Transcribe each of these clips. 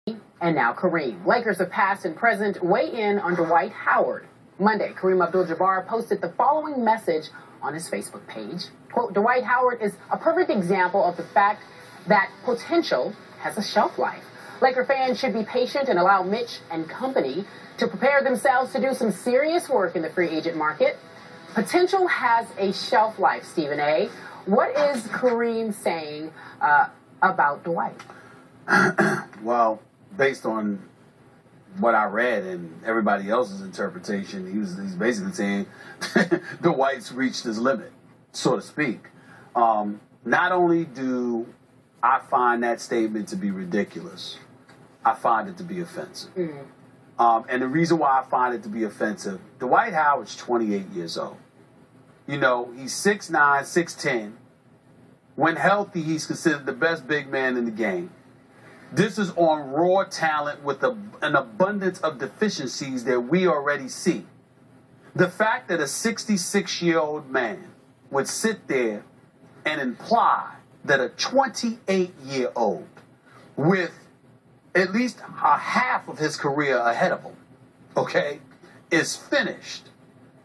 And now Kareem. Lakers of past and present weigh in on Dwight Howard. Monday, Kareem Abdul-Jabbar posted the following message on his Facebook page. Quote, Dwight Howard is a perfect example of the fact that potential has a shelf life. Laker fans should be patient and allow Mitch and company to prepare themselves to do some serious work in the free agent market. Potential has a shelf life, Stephen A. What is Kareem saying about Dwight? Well, based on what I read and everybody else's interpretation, he's basically saying Dwight's reached his limit, so to speak. Not only do I find that statement to be ridiculous, I find it to be offensive. And the reason why I find it to be offensive, Dwight Howard's 28 years old. You know, he's 6'9", 6'10". When healthy, he's considered the best big man in the game. This is on raw talent with an abundance of deficiencies that we already see. The fact that a 66-year-old man would sit there and imply that a 28-year-old with at least a half of his career ahead of him, okay, is finished,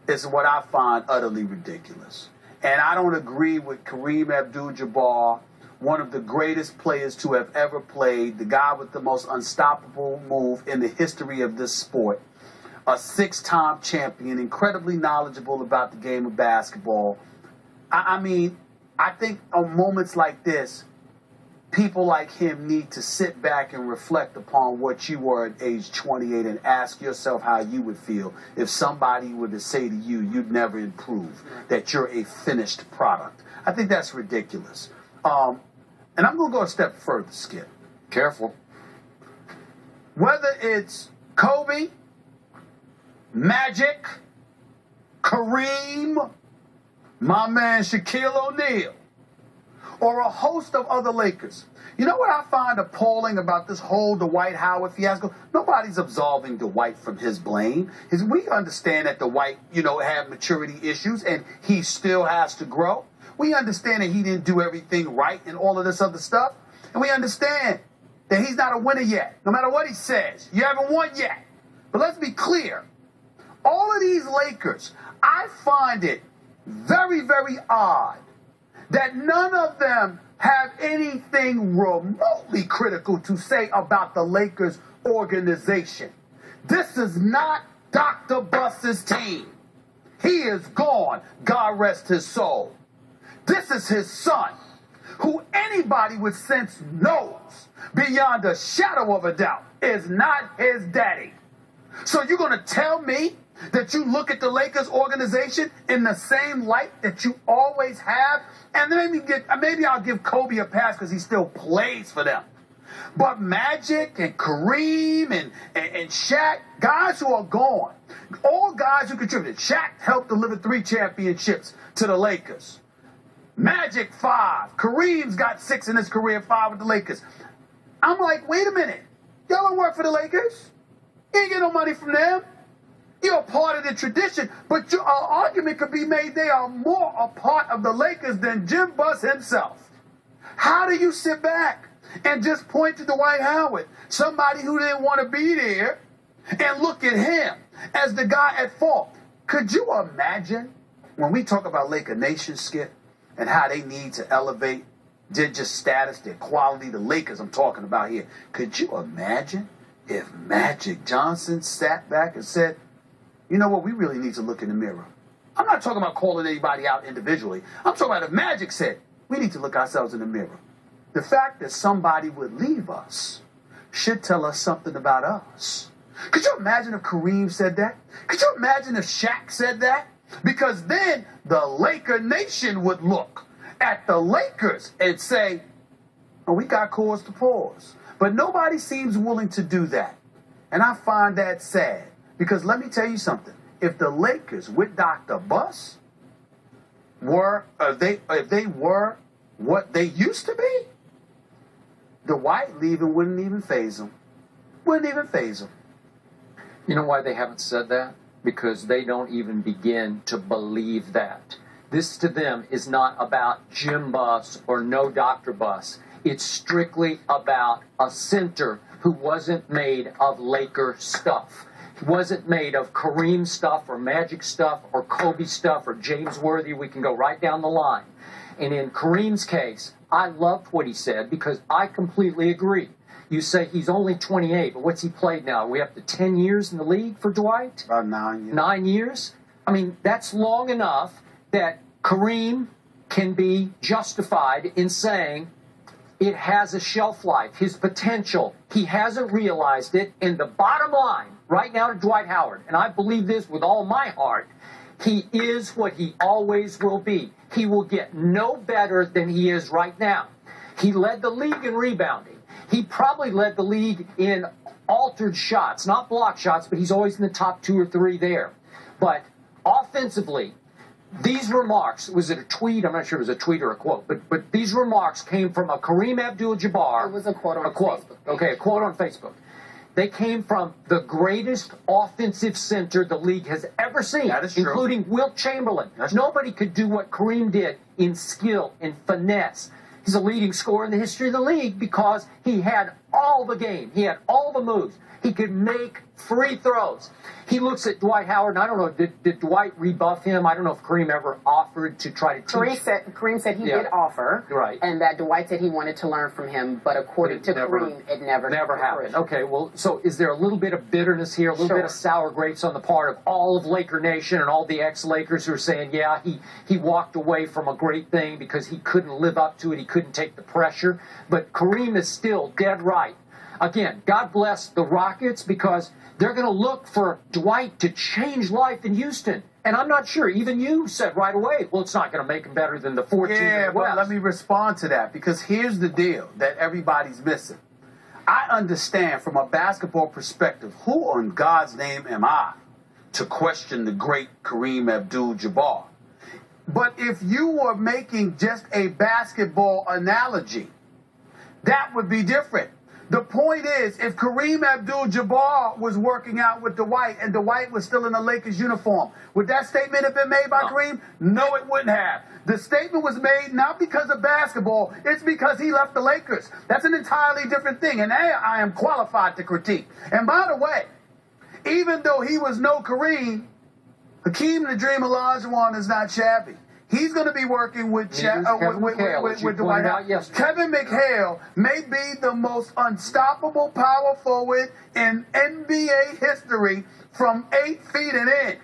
is what I find utterly ridiculous. And I don't agree with Kareem Abdul-Jabbar, one of the greatest players to have ever played, the guy with the most unstoppable move in the history of this sport, a 6-time champion, incredibly knowledgeable about the game of basketball. I mean, I think on moments like this, people like him need to sit back and reflect upon what you were at age 28 and ask yourself how you would feel if somebody were to say to you, you'd never improve, that you're a finished product. I think that's ridiculous. And I'm going to go a step further, Skip. Careful. Whether it's Kobe, Magic, Kareem, my man Shaquille O'Neal, or a host of other Lakers. You know what I find appalling about this whole Dwight Howard fiasco? Nobody's absolving Dwight from his blame. We understand that Dwight, had maturity issues and he still has to grow. We understand that he didn't do everything right and all of this other stuff. And we understand that he's not a winner yet, no matter what he says. You haven't won yet. But let's be clear. All of these Lakers, I find it very, very odd that none of them have anything remotely critical to say about the Lakers organization. This is not Dr. Buss's team. He is gone. God rest his soul. This is his son, who anybody with sense knows beyond a shadow of a doubt is not his daddy. So you're going to tell me that you look at the Lakers organization in the same light that you always have? And maybe I'll give Kobe a pass because he still plays for them. But Magic and Kareem and Shaq, guys who are gone, all guys who contributed. Shaq helped deliver 3 championships to the Lakers. Magic 5. Kareem's got 6 in his career, 5 with the Lakers. I'm like, wait a minute. Y'all don't work for the Lakers? You ain't get no money from them. You're a part of the tradition, but your argument could be made they are more a part of the Lakers than Jim Buss himself. How do you sit back and just point to Dwight Howard, somebody who didn't want to be there, and look at him as the guy at fault? Could you imagine when we talk about Laker Nation, Skip, and how they need to elevate their just status, their quality, the Lakers I'm talking about here? Could you imagine if Magic Johnson sat back and said, you know what, we really need to look in the mirror? I'm not talking about calling anybody out individually. I'm talking about if Magic said, we need to look ourselves in the mirror. The fact that somebody would leave us should tell us something about us. Could you imagine if Kareem said that? Could you imagine if Shaq said that? Because then the Laker Nation would look at the Lakers and say, oh, we got cause to pause. But nobody seems willing to do that. And I find that sad. Because let me tell you something. If the Lakers with Dr. Buss if they were what they used to be, Dwight leaving wouldn't even faze them. Wouldn't even faze them. You know why they haven't said that? Because they don't even begin to believe that. This to them is not about Jim Buss or no Dr. Buss. It's strictly about a center who wasn't made of Laker stuff. He wasn't made of Kareem stuff or Magic stuff or Kobe stuff or James Worthy. We can go right down the line. And in Kareem's case, I loved what he said because I completely agree. You say he's only 28, but what's he played now? Are we up to 10 years in the league for Dwight? About 9 years. 9 years? I mean, that's long enough that Kareem can be justified in saying it has a shelf life, his potential. He hasn't realized it. And the bottom line right now to Dwight Howard, and I believe this with all my heart, he is what he always will be. He will get no better than he is right now. He led the league in rebounding. He probably led the league in altered shots, not block shots, but he's always in the top 2 or 3 there. But offensively, these remarks, was it a tweet? I'm not sure if it was a tweet or a quote, but these remarks came from a Kareem Abdul-Jabbar. It was a quote on Facebook page. Okay, a quote on Facebook. They came from the greatest offensive center the league has ever seen, that is true, including Wilt Chamberlain. Nobody could do what Kareem did in skill, in finesse. He's a leading scorer in the history of the league because he had all the game. He had all the moves. He could make free throws. He looks at Dwight Howard, and I don't know, did Dwight rebuff him? I don't know if Kareem ever offered to try to teach. Kareem said he did offer, right, and that Dwight said he wanted to learn from him, but according to Kareem, it never happened. Okay, well, so is there a little bit of bitterness here, a little bit of sour grapes on the part of all of Laker Nation and all the ex-Lakers who are saying, yeah, he walked away from a great thing because he couldn't live up to it, he couldn't take the pressure, but Kareem is still dead right. Again, God bless the Rockets because they're going to look for Dwight to change life in Houston. And I'm not sure. Even you said right away, well, it's not going to make him better than the 14th in the West. Yeah, but let me respond to that because here's the deal that everybody's missing. I understand from a basketball perspective, who on God's name am I to question the great Kareem Abdul-Jabbar? But if you were making just a basketball analogy, that would be different. The point is, if Kareem Abdul-Jabbar was working out with Dwight and Dwight was still in the Lakers uniform, would that statement have been made by Kareem? No, it wouldn't have. The statement was made not because of basketball, it's because he left the Lakers. That's an entirely different thing, and I am qualified to critique. And by the way, even though he was no Kareem, Hakeem the Dream Olajuwon is not shabby. He's going to be working with Dwight Howard. Kevin McHale may be the most unstoppable power forward in NBA history from 8 feet and in.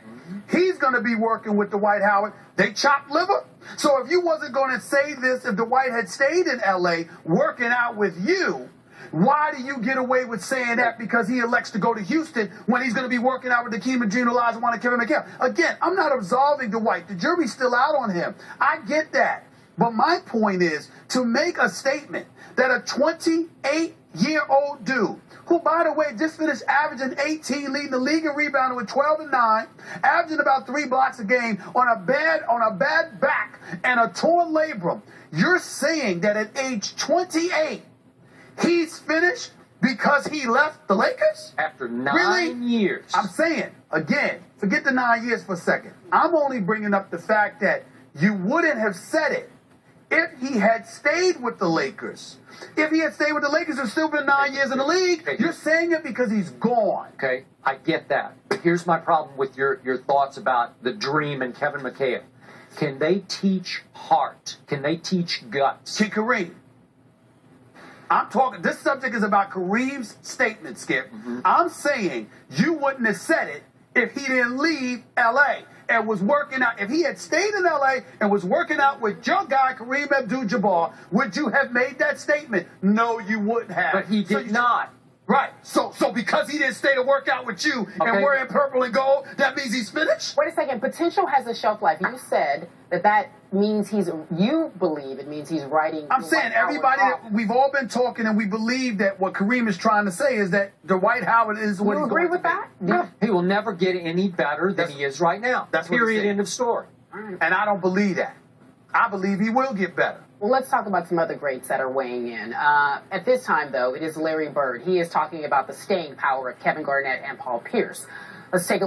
He's going to be working with Dwight Howard. They chopped liver. So if you wasn't going to say this, if Dwight had stayed in L.A. working out with you, why do you get away with saying that because he elects to go to Houston when he's going to be working out with Hakeem Olajuwon and Kevin McHale? Again, I'm not absolving Dwight. The jury's still out on him. I get that. But my point is to make a statement that a 28-year-old dude, who, by the way, just finished averaging 18, leading the league in rebounding with 12 and 9, averaging about 3 blocks a game on a bad back and a torn labrum, you're saying that at age 28, he's finished because he left the Lakers? After 9 years. I'm saying, again, forget the 9 years for a second. I'm only bringing up the fact that you wouldn't have said it if he had stayed with the Lakers. If he had stayed with the Lakers, it's still been 9 years in the league. Okay. You're saying it because he's gone. Okay, I get that. But here's my problem with your thoughts about the Dream and Kevin McHale. Can they teach heart? Can they teach guts? To Kareem. I'm talking, this subject is about Kareem's statement, Skip. I'm saying you wouldn't have said it if he didn't leave L.A. and was working out. If he had stayed in L.A. and was working out with your guy, Kareem Abdul-Jabbar, would you have made that statement? No, you wouldn't have. But he did not. Right. So because he didn't stay to work out with you and wearing purple and gold, that means he's finished? Wait a second. Potential has a shelf life. You said that means you believe it means he's writing. I'm saying everybody, we've all been talking and we believe that what Kareem is trying to say is that Dwight Howard is what he's going to be. You agree with that? No. He will never get any better than he is right now. That's period. End of story. And I don't believe that. I believe he will get better. Well, let's talk about some other greats that are weighing in. At this time, though, it is Larry Bird. He is talking about the staying power of Kevin Garnett and Paul Pierce. Let's take a